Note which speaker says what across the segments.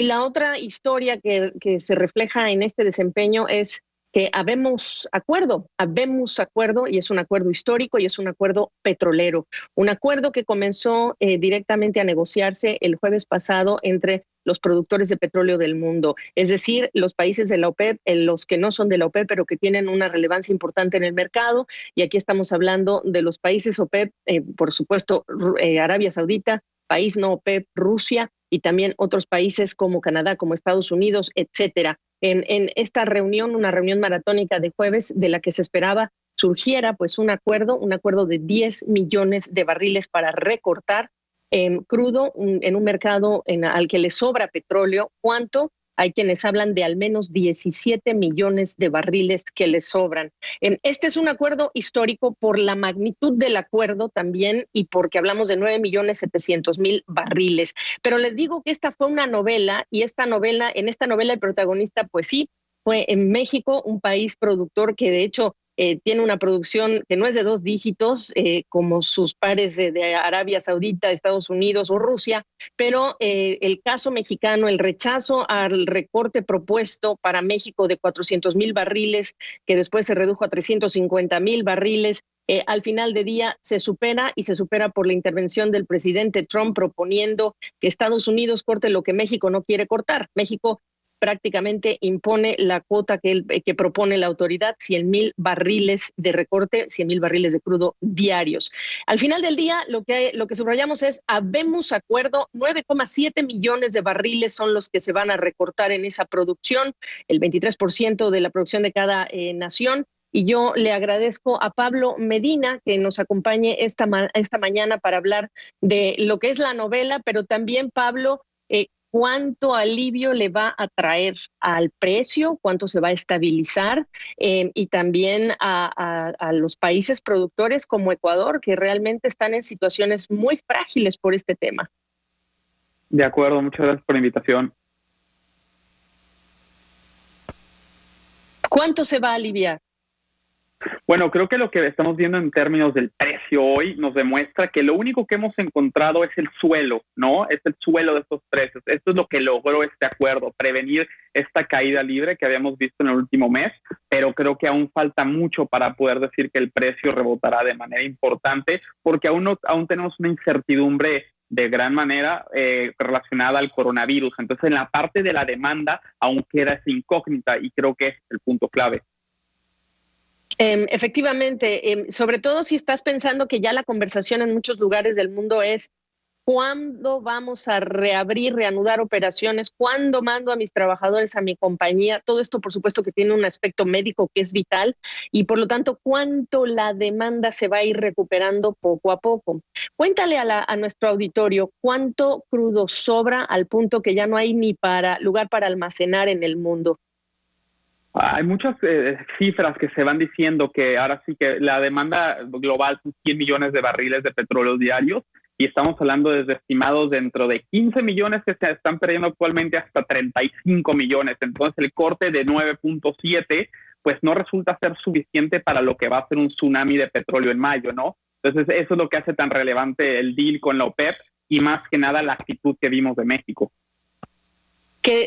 Speaker 1: Y la otra historia que se refleja en este desempeño es que habemos acuerdo y es un acuerdo histórico y es un acuerdo petrolero, un acuerdo que comenzó directamente a negociarse el jueves pasado entre los productores de petróleo del mundo, es decir, los países de la OPEP, los que no son de la OPEP, pero que tienen una relevancia importante en el mercado, y aquí estamos hablando de los países OPEP, por supuesto, Arabia Saudita, país no OPEP, Rusia, y también otros países como Canadá, como Estados Unidos, etcétera. En esta reunión, una reunión maratónica de jueves, de la que se esperaba surgiera pues un acuerdo de 10 millones de barriles para recortar crudo en un mercado al que le sobra petróleo. ¿Cuánto? Hay quienes hablan de al menos 17 millones de barriles que le sobran. Este es un acuerdo histórico por la magnitud del acuerdo también y porque hablamos de 9.700.000 barriles. Pero les digo que esta fue una novela y en esta novela el protagonista, pues sí, fue en México, un país productor que de hecho tiene una producción que no es de dos dígitos, como sus pares de Arabia Saudita, Estados Unidos o Rusia, pero el caso mexicano, el rechazo al recorte propuesto para México de 400.000 barriles, que después se redujo a 350.000 barriles, al final de día se supera y se supera por la intervención del presidente Trump proponiendo que Estados Unidos corte lo que México no quiere cortar. México prácticamente impone la cuota que propone la autoridad, 100.000 barriles de recorte, 100.000 barriles de crudo diarios. Al final del día, lo que subrayamos es, habemos acuerdo, 9,7 millones de barriles son los que se van a recortar en esa producción, el 23% de la producción de cada nación. Y yo le agradezco a Pablo Medina que nos acompañe esta mañana para hablar de lo que es la novela, pero también, Pablo, cuánto alivio le va a traer al precio, cuánto se va a estabilizar, y también a los países productores como Ecuador, que realmente están en situaciones muy frágiles por este tema.
Speaker 2: De acuerdo, muchas gracias por la invitación.
Speaker 1: ¿Cuánto se va a aliviar?
Speaker 2: Bueno, creo que lo que estamos viendo en términos del precio hoy nos demuestra que lo único que hemos encontrado es el suelo, ¿no? Es el suelo de estos precios. Esto es lo que logró este acuerdo, prevenir esta caída libre que habíamos visto en el último mes, pero creo que aún falta mucho para poder decir que el precio rebotará de manera importante, porque aún tenemos una incertidumbre de gran manera relacionada al coronavirus. Entonces, en la parte de la demanda aún queda esa incógnita y creo que es el punto clave.
Speaker 1: Efectivamente, sobre todo si estás pensando que ya la conversación en muchos lugares del mundo es ¿cuándo vamos a reanudar operaciones? ¿Cuándo mando a mis trabajadores a mi compañía? Todo esto, por supuesto, que tiene un aspecto médico que es vital y, por lo tanto, ¿cuánto la demanda se va a ir recuperando poco a poco? Cuéntale a nuestro auditorio cuánto crudo sobra al punto que ya no hay ni lugar para almacenar en el mundo.
Speaker 2: Hay muchas cifras que se van diciendo que ahora sí que la demanda global son 100 millones de barriles de petróleo diarios y estamos hablando desde estimados dentro de 15 millones que se están perdiendo actualmente hasta 35 millones. Entonces el corte de 9.7 pues no resulta ser suficiente para lo que va a ser un tsunami de petróleo en mayo, ¿no? Entonces eso es lo que hace tan relevante el deal con la OPEP y más que nada la actitud que vimos de México.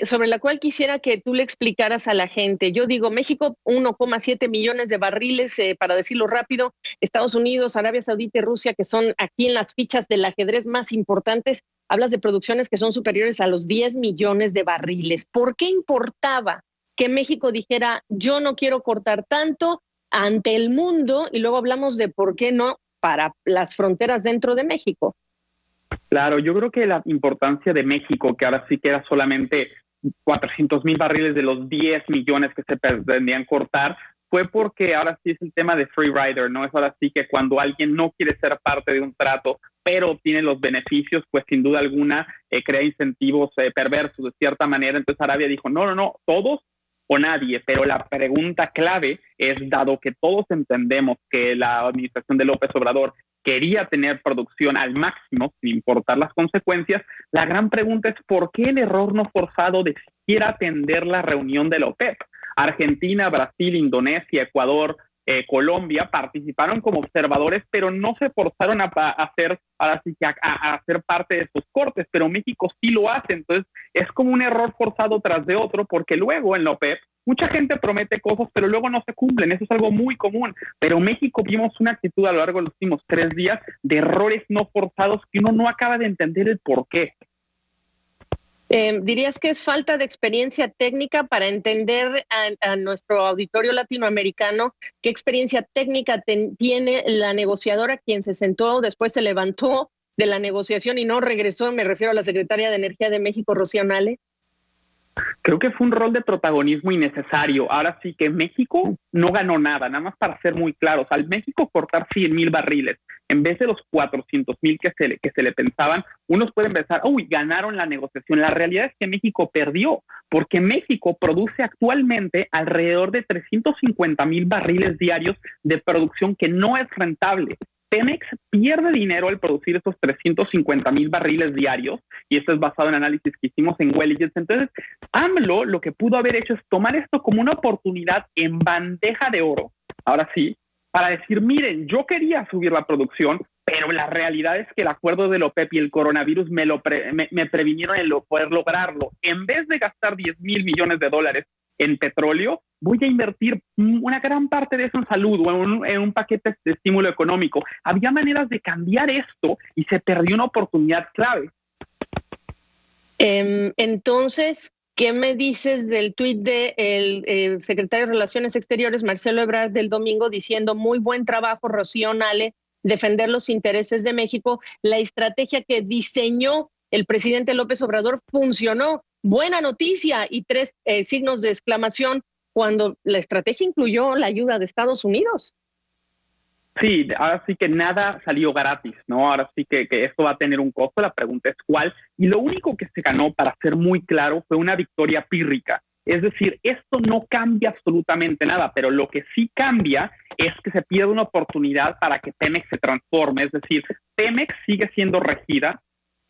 Speaker 1: Sobre la cual quisiera que tú le explicaras a la gente. Yo digo, México, 1,7 millones de barriles, para decirlo rápido, Estados Unidos, Arabia Saudita y Rusia, que son aquí en las fichas del ajedrez más importantes, hablas de producciones que son superiores a los 10 millones de barriles. ¿Por qué importaba que México dijera, yo no quiero cortar tanto ante el mundo? Y luego hablamos de por qué no para las fronteras dentro de México.
Speaker 2: Claro, yo creo que la importancia de México, que ahora sí que era solamente 400.000 barriles de los 10 millones que se pretendían cortar, fue porque ahora sí es el tema de free rider, ¿no? Es ahora sí que cuando alguien no quiere ser parte de un trato, pero obtiene los beneficios, pues sin duda alguna crea incentivos perversos de cierta manera. Entonces Arabia dijo, no, todos o nadie, pero la pregunta clave es, dado que todos entendemos que la administración de López Obrador quería tener producción al máximo, sin importar las consecuencias, la gran pregunta es ¿por qué el error no forzado de siquiera atender la reunión de la OPEP? Argentina, Brasil, Indonesia, Ecuador, Colombia, participaron como observadores, pero no se forzaron a hacer, ahora sí que a hacer parte de estos cortes, pero México sí lo hace. Entonces es como un error forzado tras de otro, porque luego en la OPEP mucha gente promete cosas, pero luego no se cumplen. Eso es algo muy común. Pero México vimos una actitud a lo largo de los últimos 3 días de errores no forzados que uno no acaba de entender el por qué.
Speaker 1: ¿Dirías que es falta de experiencia técnica para entender a nuestro auditorio latinoamericano qué experiencia técnica tiene la negociadora, quien se sentó, después se levantó de la negociación y no regresó? Me refiero a la secretaria de Energía de México, Rocío Nale.
Speaker 2: Creo que fue un rol de protagonismo innecesario. Ahora sí que México no ganó nada, nada más para ser muy claros. Al México cortar 100,000 barriles en vez de los 400,000 que se le pensaban, unos pueden pensar, uy, ganaron la negociación. La realidad es que México perdió, porque México produce actualmente alrededor de 350,000 barriles diarios de producción que no es rentable. Pemex pierde dinero al producir esos 350,000 barriles diarios, y esto es basado en análisis que hicimos en Welligence. Entonces, AMLO lo que pudo haber hecho es tomar esto como una oportunidad en bandeja de oro, ahora sí, para decir, miren, yo quería subir la producción, pero la realidad es que el acuerdo de la OPEP y el coronavirus me previnieron en poder lograrlo. En vez de gastar 10,000 millones de dólares en petróleo, voy a invertir una gran parte de eso en salud o en un paquete de estímulo económico. Había maneras de cambiar esto y se perdió una oportunidad clave.
Speaker 1: Entonces, ¿qué me dices del tuit del secretario de Relaciones Exteriores, Marcelo Ebrard, del domingo, diciendo muy buen trabajo, Rocío Nale, defender los intereses de México? La estrategia que diseñó el presidente López Obrador funcionó. Buena noticia, y 3 signos de exclamación, cuando la estrategia incluyó la ayuda de Estados Unidos.
Speaker 2: Sí, ahora sí que nada salió gratis, ¿no? Ahora sí que esto va a tener un costo, la pregunta es cuál. Y lo único que se ganó, para ser muy claro, fue una victoria pírrica. Es decir, esto no cambia absolutamente nada, pero lo que sí cambia es que se pierde una oportunidad para que Pemex se transforme. Es decir, Pemex sigue siendo regida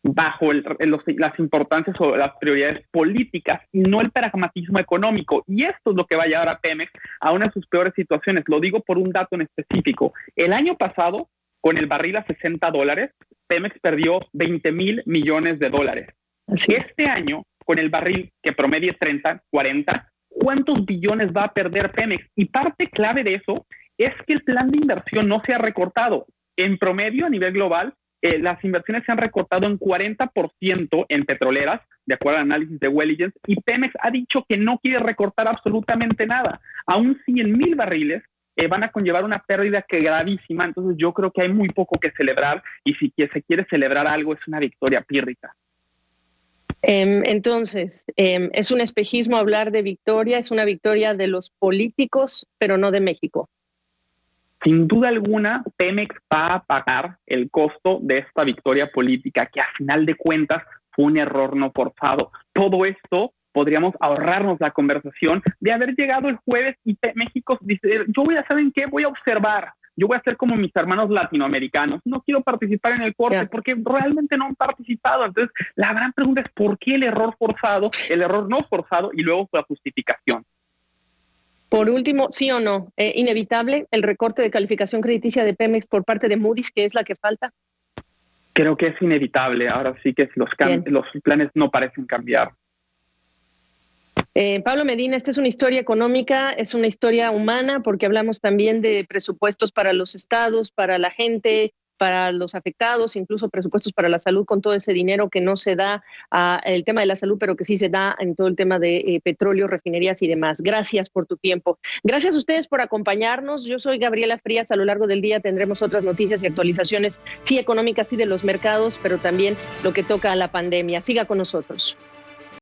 Speaker 2: bajo las importancias o las prioridades políticas y no el pragmatismo económico. Y esto es lo que va a llevar a Pemex a una de sus peores situaciones. Lo digo por un dato en específico. El año pasado, con el barril a $60, Pemex perdió 20,000 millones de dólares. Así. Este año, con el barril que promedie 30, 40, ¿cuántos billones va a perder Pemex? Y parte clave de eso es que el plan de inversión no se ha recortado. En promedio, a nivel global, las inversiones se han recortado en 40% en petroleras, de acuerdo al análisis de Welligence, y Pemex ha dicho que no quiere recortar absolutamente nada. Aún 100,000 barriles van a conllevar una pérdida que gravísima. Entonces yo creo que hay muy poco que celebrar, y si se quiere celebrar algo es una victoria pírrica.
Speaker 1: Entonces, es un espejismo hablar de victoria, es una victoria de los políticos, pero no de México.
Speaker 2: Sin duda alguna, Pemex va a pagar el costo de esta victoria política, que a final de cuentas fue un error no forzado. Todo esto podríamos ahorrarnos la conversación de haber llegado el jueves y México dice, ¿saben qué? Voy a observar. Yo voy a ser como mis hermanos latinoamericanos. No quiero participar en el corte porque realmente no han participado. Entonces, la gran pregunta es ¿por qué el error forzado, el error no forzado y luego la justificación?
Speaker 1: Por último, ¿sí o no? ¿Inevitable el recorte de calificación crediticia de Pemex por parte de Moody's, que es la que falta?
Speaker 2: Creo que es inevitable. Ahora sí que los planes no parecen cambiar.
Speaker 1: Pablo Medina, esta es una historia económica, es una historia humana, porque hablamos también de presupuestos para los estados, para la gente, para los afectados, incluso presupuestos para la salud, con todo ese dinero que no se da el tema de la salud, pero que sí se da en todo el tema de petróleo, refinerías y demás. Gracias por tu tiempo. Gracias a ustedes por acompañarnos. Yo soy Gabriela Frías. A lo largo del día tendremos otras noticias y actualizaciones, sí económicas, sí de los mercados, pero también lo que toca a la pandemia. Siga con nosotros.